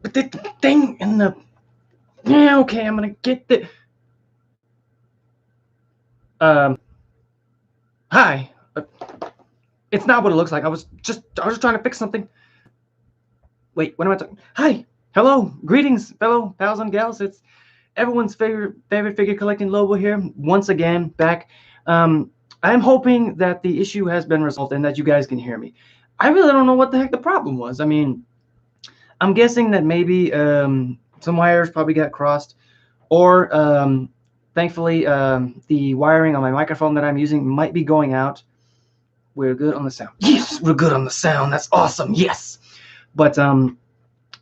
But the thing in the... Yeah, okay, I'm gonna get the... Hi. It's not what it looks like. I was just trying to fix something. Wait, what am I talking? Hi. Hello. Greetings, fellow pals and gals. It's everyone's favorite figure collecting Lobo here. Once again, back. Um, I'm hoping that the issue has been resolved and that you guys can hear me. I really don't know what the heck the problem was. I mean, I'm guessing that maybe some wires probably got crossed, or thankfully the wiring on my microphone that I'm using might be going out. We're good on the sound. Yes, we're good on the sound. That's awesome. Yes, but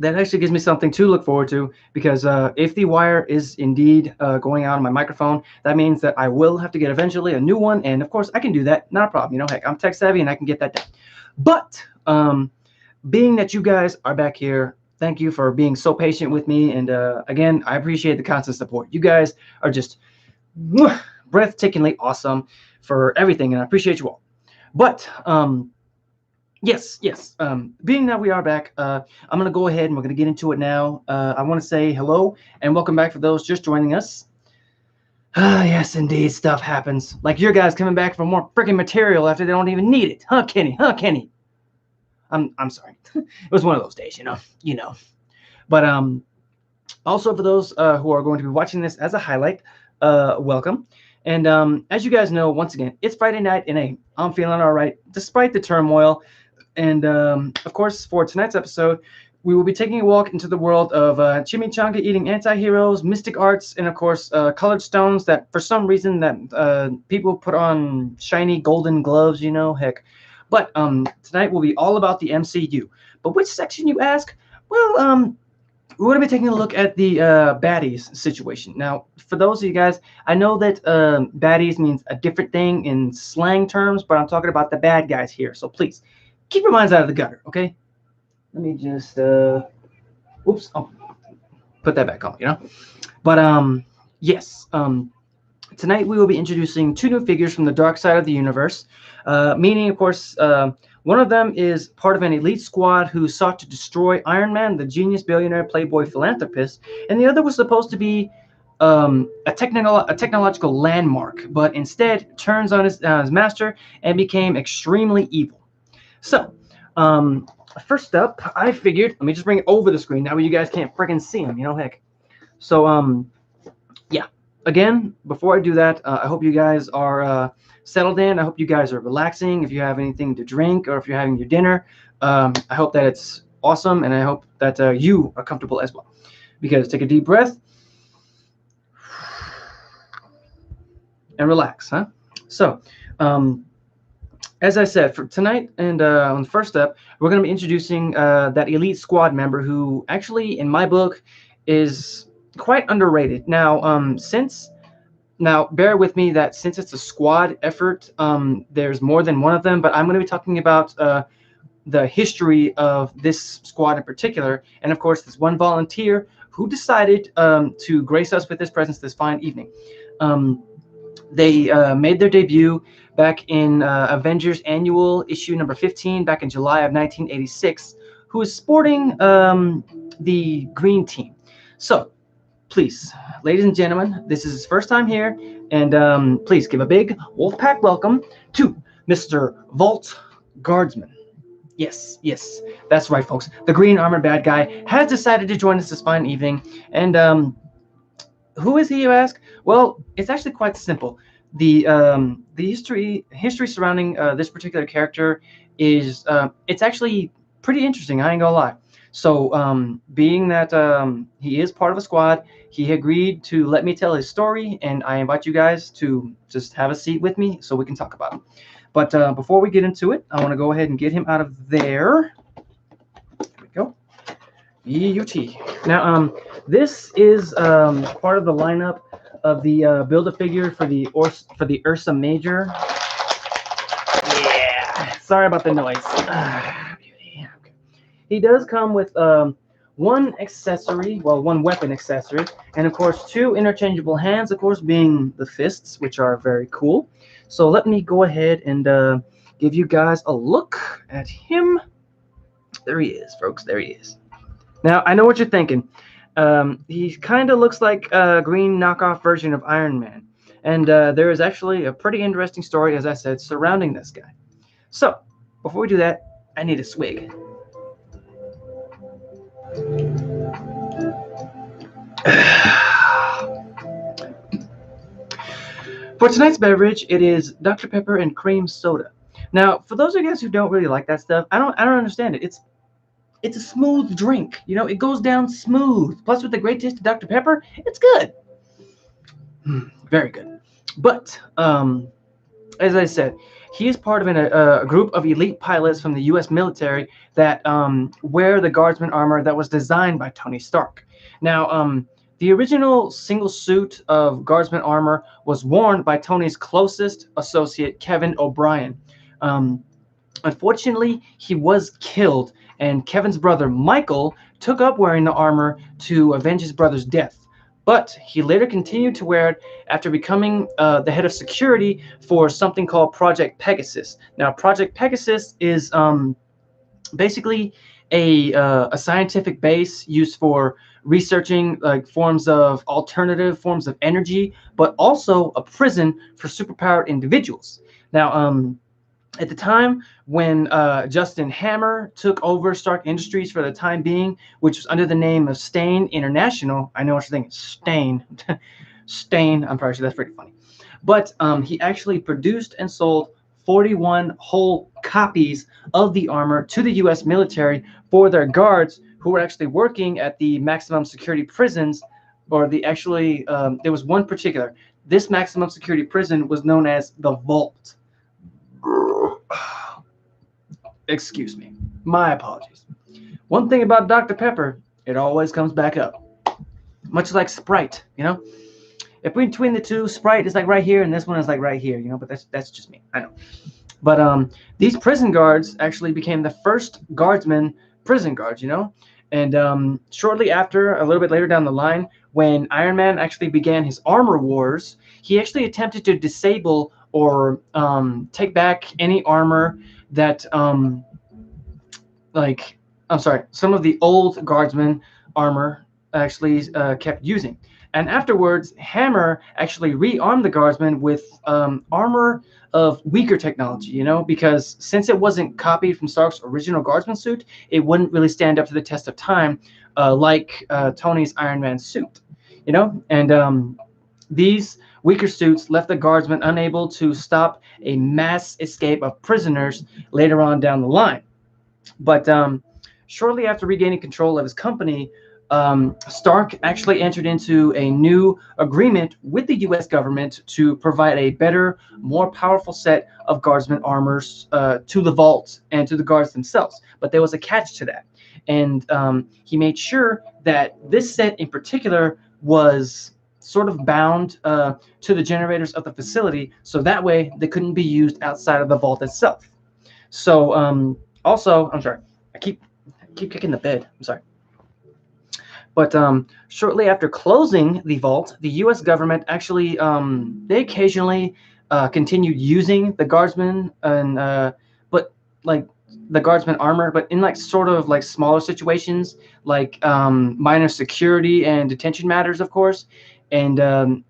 that actually gives me something to look forward to, because if the wire is indeed going out on my microphone, that means that I will have to get eventually a new one, and of course I can do that, not a problem. You know, heck, I'm tech savvy and I can get that done. But being that you guys are back here, thank you for being so patient with me, and again, I appreciate the constant support. You guys are just breathtakingly awesome for everything, and I appreciate you all. But yes. Being that we are back, I'm going to go ahead and we're going to get into it now. I want to say hello and welcome back for those just joining us. Yes, indeed, stuff happens. Like your guys coming back for more freaking material after they don't even need it. Huh, Kenny? I'm sorry. It was one of those days, you know. But also for those who are going to be watching this as a highlight, welcome. And as you guys know, once again, it's Friday night, and I'm feeling all right despite the turmoil. And of course, for tonight's episode, we will be taking a walk into the world of chimichanga eating anti-heroes, mystic arts, and of course, colored stones that for some reason that people put on shiny golden gloves, heck. But tonight will be all about the MCU. But which section, you ask? Well, we're going to be taking a look at the baddies situation. Now, for those of you guys, I know that baddies means a different thing in slang terms, but I'm talking about the bad guys here. So please, keep your minds out of the gutter, okay? Let me just, oops, oh, put that back on, But, yes, tonight we will be introducing two new figures from the dark side of the universe, meaning, of course, one of them is part of an elite squad who sought to destroy Iron Man, the genius billionaire playboy philanthropist, and the other was supposed to be a technological landmark, but instead turns on his master and became extremely evil. So, first up, I figured, let me just bring it over the screen. Now you guys can't freaking see him, heck. So, yeah. Again, before I do that, I hope you guys are settled in. I hope you guys are relaxing. If you have anything to drink or if you're having your dinner, I hope that it's awesome, and I hope that you are comfortable as well. Because take a deep breath and relax, huh? So, as I said, for tonight and on the first step, we're going to be introducing that elite squad member who actually, in my book, is quite underrated. Now, bear with me that since it's a squad effort, there's more than one of them, but I'm going to be talking about the history of this squad in particular, and of course, this one volunteer who decided to grace us with his presence this fine evening. They made their debut back in Avengers Annual issue number 15 back in July of 1986, who is sporting the green team. So, please, ladies and gentlemen, this is his first time here, and please give a big Wolfpack welcome to Mr. Vault Guardsman. Yes, that's right, folks. The green armored bad guy has decided to join us this fine evening, and who is he, you ask? Well, it's actually quite simple. The history surrounding this particular character is it's actually pretty interesting. I ain't gonna lie. So, being that he is part of a squad, he agreed to let me tell his story, and I invite you guys to just have a seat with me so we can talk about him. But before we get into it, I want to go ahead and get him out of there. There we go. EUT. Now, this is part of the lineup of the Build-A-Figure for the Ursa Major. Yeah. Sorry about the noise. He does come with one weapon accessory, and of course 2 interchangeable hands, of course being the fists, which are very cool. So let me go ahead and give you guys a look at him. There he is, folks. There he is. Now, I know what you're thinking. He kind of looks like a green knockoff version of Iron Man. And there is actually a pretty interesting story, as I said, surrounding this guy. So, before we do that, I need a swig. For tonight's beverage, it is Dr. Pepper and cream soda. Now, for those of you guys who don't really like that stuff, I don't understand it. It's a smooth drink. You know, it goes down smooth. Plus, with the great taste of Dr. Pepper, it's good. Very good. But as I said, he is part of a group of elite pilots from the U.S. military that wear the Guardsman armor that was designed by Tony Stark. Now, the original single suit of Guardsman armor was worn by Tony's closest associate, Kevin O'Brien. Um, Unfortunately, he was killed, and Kevin's brother Michael took up wearing the armor to avenge his brother's death. But he later continued to wear it after becoming the head of security for something called Project Pegasus. Now, Project Pegasus is basically a scientific base used for researching like forms of alternative forms of energy, but also a prison for superpowered individuals. Now, at the time when Justin Hammer took over Stark Industries for the time being, which was under the name of Stain International. I know what you're thinking, Stain. Stain, I'm probably sure that's pretty funny. But he actually produced and sold 41 whole copies of the armor to the U.S. military for their guards who were actually working at the maximum security prisons, or there was one particular. This maximum security prison was known as the Vault. Excuse me. My apologies. One thing about Dr. Pepper, it always comes back up. Much like Sprite, you know? If between the two, Sprite is like right here and this one is like right here, you know, but that's just me. I know. But these prison guards actually became the first guardsmen prison guards, you know? And shortly after, a little bit later down the line, when Iron Man actually began his armor wars, he actually attempted to disable or take back any armor that some of the old guardsmen armor actually kept using. And afterwards, Hammer actually rearmed the guardsmen with armor of weaker technology, you know, because since it wasn't copied from Stark's original guardsman suit, it wouldn't really stand up to the test of time like Tony's Iron Man suit, you know. And these weaker suits left the guardsmen unable to stop a mass escape of prisoners later on down the line. But shortly after regaining control of his company, Stark actually entered into a new agreement with the U.S. government to provide a better, more powerful set of guardsman armors to the Vault and to the guards themselves. But there was a catch to that. And he made sure that this set in particular was sort of bound to the generators of the facility, so that way they couldn't be used outside of the Vault itself. So also, I'm sorry, I keep kicking the bed. I'm sorry. But shortly after closing the Vault, the U.S. government actually they occasionally continued using the guardsmen and but like the guardsman armor, but in like sort of like smaller situations, like minor security and detention matters, of course. And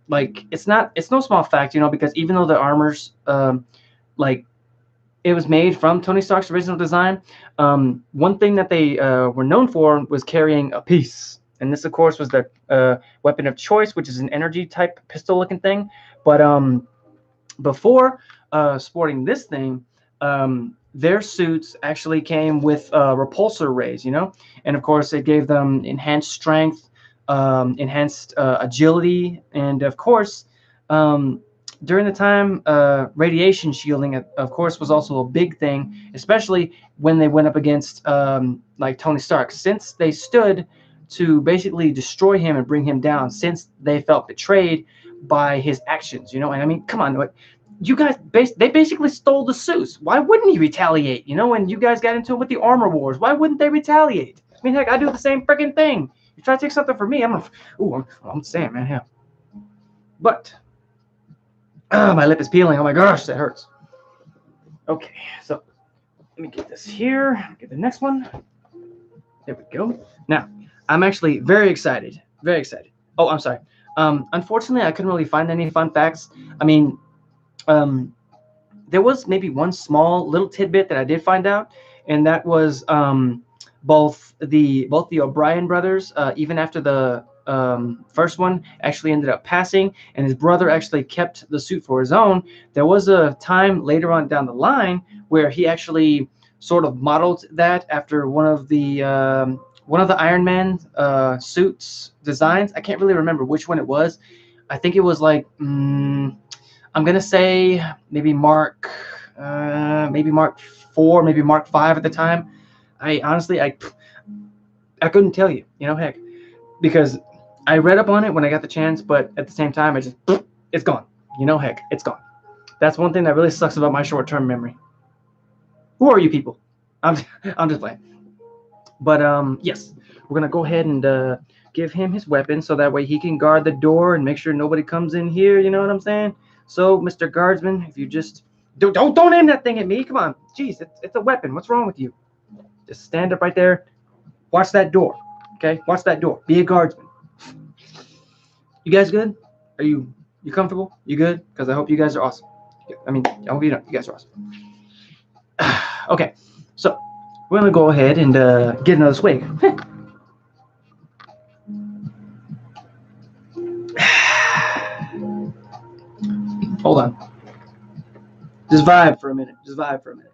like it's no small fact, you know, because even though the armors like it was made from Tony Stark's original design, one thing that they were known for was carrying a piece. And this, of course, was their weapon of choice, which is an energy type pistol looking thing. But before sporting this thing, their suits actually came with repulsor rays, you know, and of course it gave them enhanced strength, enhanced agility, and of course during the time radiation shielding, of course, was also a big thing, especially when they went up against like Tony Stark, since they stood to basically destroy him and bring him down, since they felt betrayed by his actions, you know. And I mean, come on, what you guys they basically stole the suits. Why wouldn't he retaliate? You know, when you guys got into it with the armor wars, why wouldn't they retaliate? I mean, heck, I do the same freaking thing. You try to take something from me, I'm saying, man, yeah. But my lip is peeling. Oh my gosh, that hurts. Okay, so let me get this here. Get the next one. There we go. Now, I'm actually very excited. Very excited. Oh, I'm sorry. Unfortunately, I couldn't really find any fun facts. I mean, um, there was maybe one small little tidbit that I did find out, and that was both the O'Brien brothers, even after the first one actually ended up passing, and his brother actually kept the suit for his own. There was a time later on down the line where he actually sort of modeled that after one of the Iron Man suits designs. I can't really remember which one it was. I think it was like. I'm gonna say maybe Mark 4, maybe Mark 5 at the time. I honestly, I couldn't tell you, heck, because I read up on it when I got the chance, but at the same time, it's gone. Heck, it's gone. That's one thing that really sucks about my short-term memory. Who are you people? I'm, I'm just playing. But yes, we're gonna go ahead and give him his weapon so that way he can guard the door and make sure nobody comes in here. You know what I'm saying? So, Mr. Guardsman, if you just don't aim that thing at me. Come on, jeez, it's a weapon. What's wrong with you? Just stand up right there. Watch that door. Okay, watch that door. Be a guardsman. You guys good? Are you comfortable? You good? Because I hope you guys are awesome. I mean, I hope you guys are awesome. Okay, so we're gonna go ahead and get another swig. Hold on. Just vibe for a minute. Just vibe for a minute.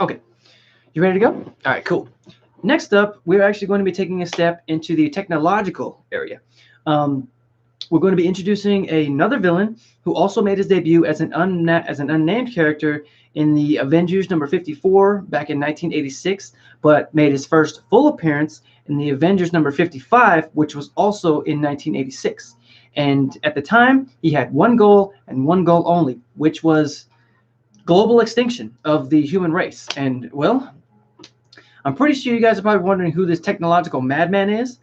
Okay, you ready to go? All right, cool. Next up, we're actually going to be taking a step into the technological area. We're going to be introducing another villain who also made his debut as an unnamed character in the Avengers number 54 back in 1986, but made his first full appearance in the Avengers number 55, which was also in 1986. And at the time, he had one goal and one goal only, which was global extinction of the human race. And, well, I'm pretty sure you guys are probably wondering who this technological madman is.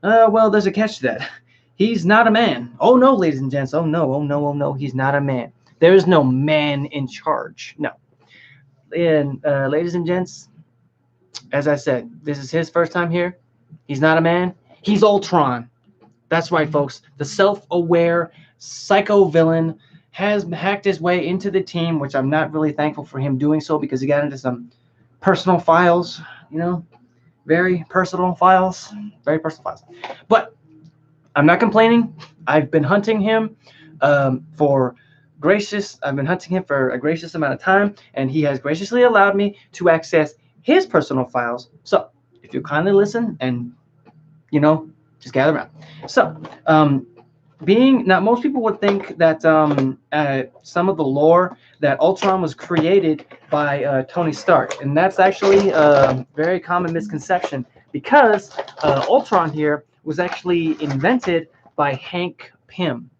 Well, there's a catch to that. He's not a man. Oh, no, ladies and gents. Oh, no, oh, no, oh, no. He's not a man. There is no man in charge. No. And, ladies and gents, as I said, this is his first time here. He's not a man. He's Ultron. That's right, folks. The self-aware psycho villain has hacked his way into the team, which I'm not really thankful for him doing so because he got into some personal files, very personal files. But I'm not complaining. I've been hunting him I've been hunting him for a gracious amount of time, and he has graciously allowed me to access his personal files. So if you kindly listen and, just gather around. So, now most people would think that some of the lore that Ultron was created by Tony Stark, and that's actually a very common misconception because Ultron here was actually invented by Henry Hank Pym.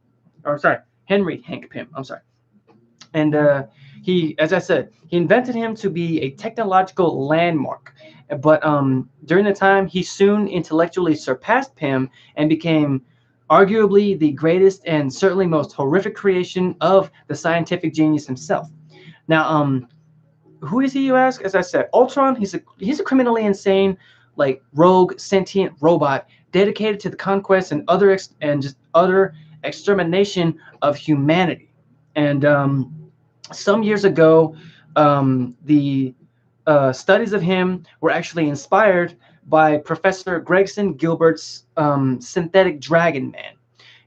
I'm sorry. And as I said, he invented him to be a technological landmark. But during the time, he soon intellectually surpassed Pym and became arguably the greatest and certainly most horrific creation of the scientific genius himself. Now, who is he, you ask? As I said, Ultron, he's a criminally insane, like rogue sentient robot dedicated to the conquest and utter extermination of humanity. And some years ago, the studies of him were actually inspired by Professor Gregson Gilbert's synthetic dragon man.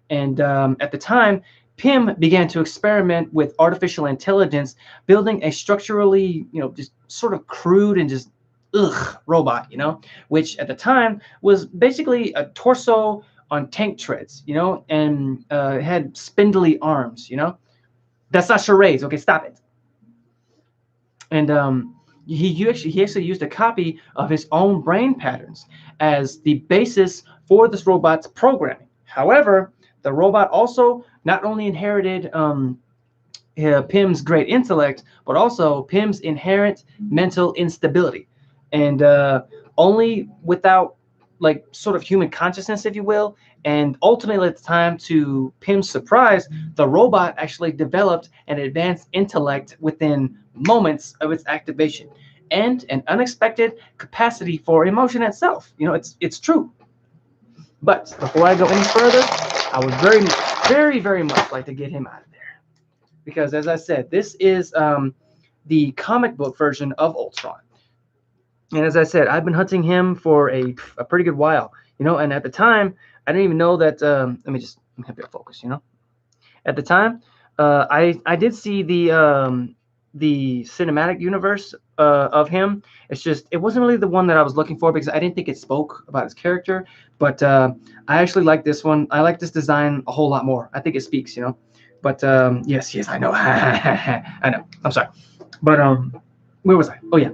And at the time, Pym began to experiment with artificial intelligence, building a structurally, just sort of crude and just robot, which at the time was basically a torso on tank treads, and had spindly arms, That's not charades. Okay, stop it. And he actually used a copy of his own brain patterns as the basis for this robot's programming. However, the robot also not only inherited Pym's great intellect, but also Pym's inherent mental instability. And only without like sort of human consciousness, if you will. And ultimately, at the time, to Pym's surprise, the robot actually developed an advanced intellect within moments of its activation, and an unexpected capacity for emotion itself. It's true. But before I go any further, I would very much like to get him out of there, because, as I said, this is the comic book version of Ultron. And as I said, I've been hunting him for a pretty good while, and at the time, I didn't even know that. Let me have your focus, At the time, I did see the cinematic universe of him. It's just, it wasn't really the one that I was looking for, because I didn't think it spoke about his character. But I actually like this one. I like this design a whole lot more. I think it speaks, But yes, I know. I know. I'm sorry. But where was I? Oh yeah,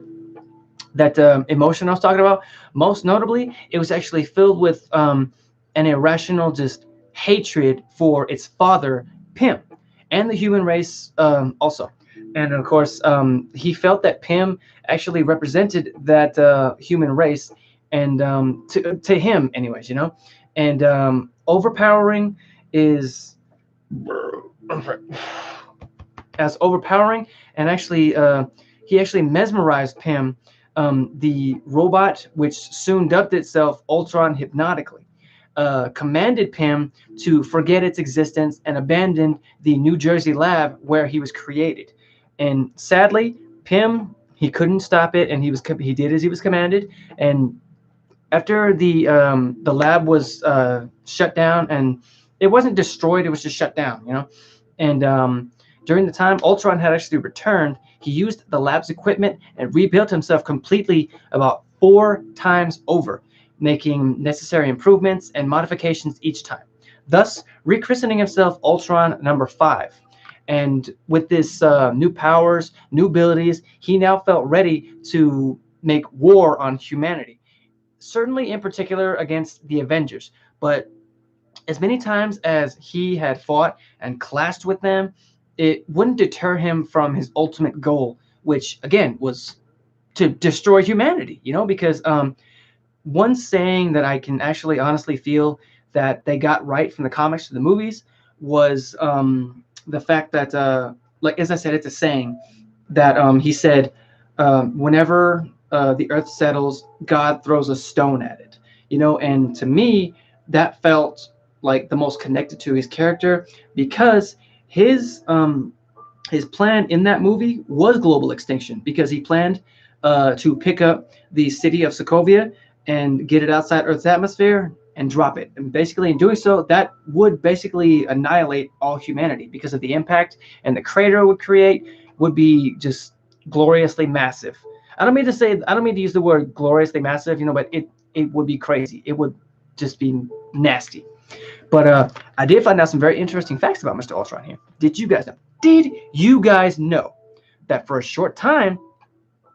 that emotion I was talking about. Most notably, it was actually filled with an irrational just hatred for its father, Pym, and the human race also. And of course, he felt that Pym actually represented that human race, and to him, anyways, And overpowering is as overpowering, and actually, he actually mesmerized Pym, the robot, which soon dubbed itself Ultron hypnotically, commanded Pym to forget its existence and abandoned the New Jersey lab where he was created. And sadly, Pym, he couldn't stop it, and he did as he was commanded. And after the lab was shut down, and it wasn't destroyed, it was just shut down, And during the time Ultron had actually returned, he used the lab's equipment and rebuilt himself completely about 4 times over, making necessary improvements and modifications each time, thus rechristening himself Ultron number 5. And with this new powers, new abilities, he now felt ready to make war on humanity. Certainly in particular against the Avengers, but as many times as he had fought and clashed with them, it wouldn't deter him from his ultimate goal, which again was to destroy humanity, because one saying that I can actually honestly feel that they got right from the comics to the movies was the fact that, like, as I said, it's a saying that he said, whenever the earth settles, God throws a stone at it, and to me, that felt like the most connected to his character, because his plan in that movie was global extinction, because he planned to pick up the city of Sokovia and get it outside Earth's atmosphere and drop it. And basically, in doing so, that would basically annihilate all humanity, because of the impact, and the crater it would create would be just gloriously massive. I don't mean to use the word gloriously massive, but it would be crazy. It would just be nasty. But I did find out some very interesting facts about Mr. Ultron here. Did you guys know that for a short time,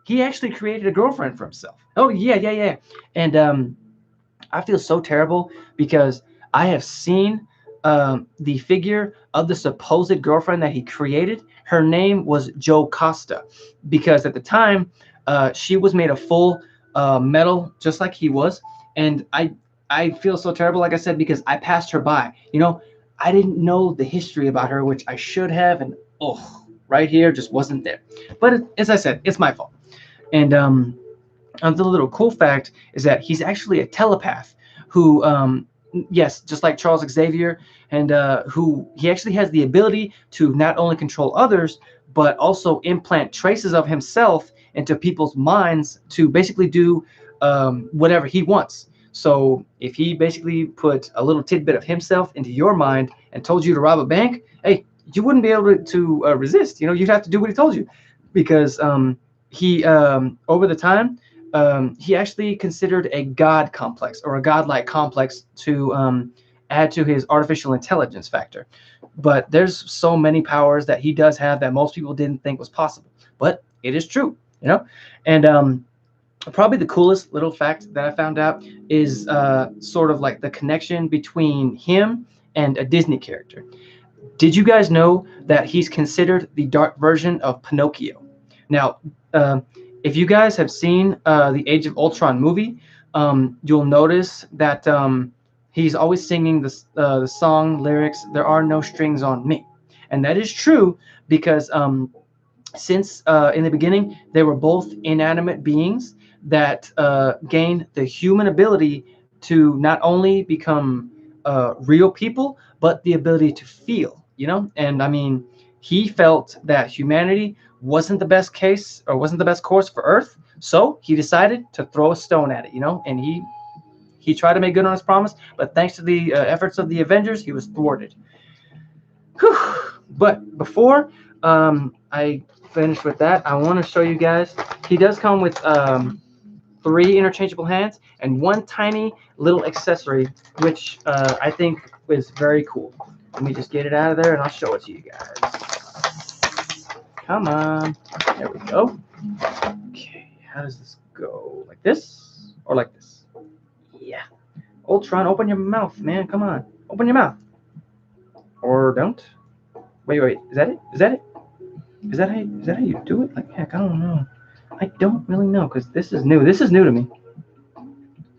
he actually created a girlfriend for himself? Oh, yeah. And I feel so terrible, because I have seen the figure of the supposed girlfriend that he created. Her name was Joe Costa, because at the time, she was made of full metal, just like he was. And I feel so terrible, like I said, because I passed her by. I didn't know the history about her, which I should have, and right here just wasn't there. But as I said, it's my fault. And the little cool fact is that he's actually a telepath who, yes, just like Charles Xavier, and who he actually has the ability to not only control others, but also implant traces of himself into people's minds to basically do whatever he wants. So if he basically put a little tidbit of himself into your mind and told you to rob a bank, hey, you wouldn't be able to resist. You'd have to do what he told you, because he over the time, he actually considered a god complex, or a godlike complex, to add to his artificial intelligence factor. But there's so many powers that he does have that most people didn't think was possible. But it is true, And probably the coolest little fact that I found out is sort of like the connection between him and a Disney character. Did you guys know that he's considered the dark version of Pinocchio? Now, if you guys have seen the Age of Ultron movie, you'll notice that he's always singing the song lyrics, "There are no strings on me," and that is true because since in the beginning they were both inanimate beings that gained the human ability to not only become real people, but the ability to feel. And I mean, he felt that humanity wasn't the best case or wasn't the best course for Earth, so he decided to throw a stone at it. And he tried to make good on his promise, but thanks to the efforts of the Avengers, he was thwarted. Whew. But before I finish with that, I want to show you guys. He does come with 3 interchangeable hands and 1 tiny little accessory, which I think is very cool. Let me just get it out of there and I'll show it to you guys. Come on. There we go. Okay, how does this go? Like this or like this? Yeah. Ultron, open your mouth, man. Come on. Open your mouth. Or don't. Wait. Is that it? Is that how you do it? Like, heck, I don't know. I don't really know because this is new. This is new to me.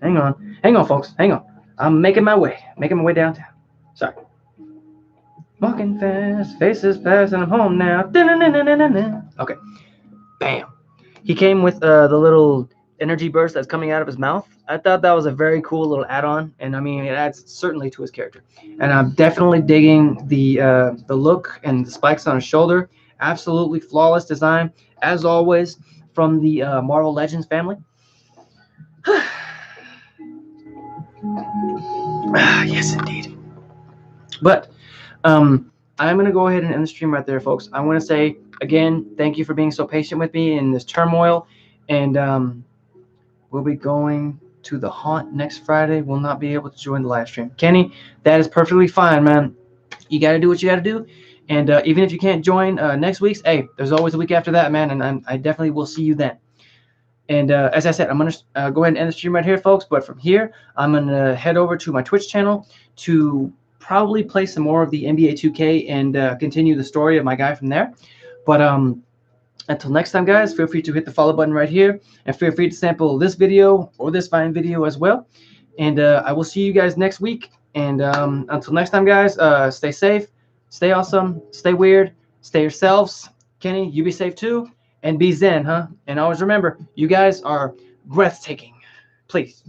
Hang on, folks. Hang on. I'm making my way downtown. Sorry. Walking fast, faces fast, and I'm home now. Okay. Bam. He came with the little energy burst that's coming out of his mouth. I thought that was a very cool little add-on, and I mean, it adds certainly to his character. And I'm definitely digging the look and the spikes on his shoulder. Absolutely flawless design, as always, from the Marvel Legends family. Yes, indeed. But I'm going to go ahead and end the stream right there, folks. I want to say, again, thank you for being so patient with me in this turmoil. And we'll be going to the haunt next Friday. Will not be able to join the live stream. Kenny, that is perfectly fine, man. You got to do what you got to do. And even if you can't join next week's, hey, there's always a week after that, man. And I definitely will see you then. And as I said, I'm going to go ahead and end the stream right here, folks. But from here, I'm going to head over to my Twitch channel to probably play some more of the NBA 2K and continue the story of my guy from there. But until next time, guys, feel free to hit the follow button right here. And feel free to sample this video or this fine video as well. And I will see you guys next week. And until next time, guys, stay safe, stay awesome, stay weird, stay yourselves. Kenny, you be safe too. And be zen, huh? And always remember, you guys are breathtaking. Please.